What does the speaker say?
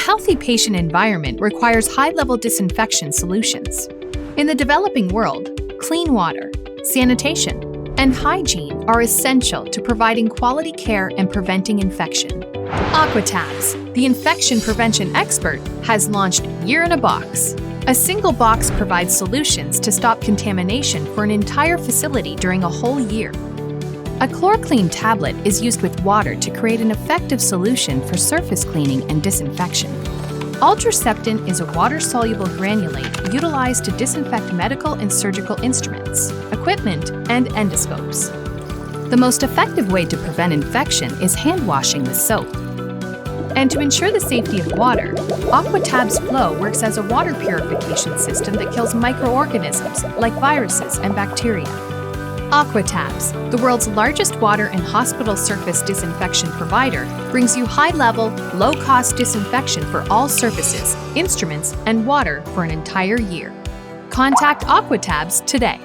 healthy patient environment requires high-level disinfection solutions. In the developing world, clean water, sanitation, and hygiene are essential to providing quality care and preventing infection. Aquatabs, the infection prevention expert, has launched Year in a Box. A single box provides solutions to stop contamination for an entire facility during a whole year. A KLORKLEEN tablet is used with water to create an effective solution for surface cleaning and disinfection. Ultraseptin is a water-soluble granulate utilized to disinfect medical and surgical instruments, equipment, and endoscopes. The most effective way to prevent infection is hand washing with soap. And to ensure the safety of water, Aquatabs Flo works as a water purification system that kills microorganisms like viruses and bacteria. Aquatabs, the world's largest water and hospital surface disinfection provider, brings you high-level, low-cost disinfection for all surfaces, instruments, and water for an entire year. Contact Aquatabs today.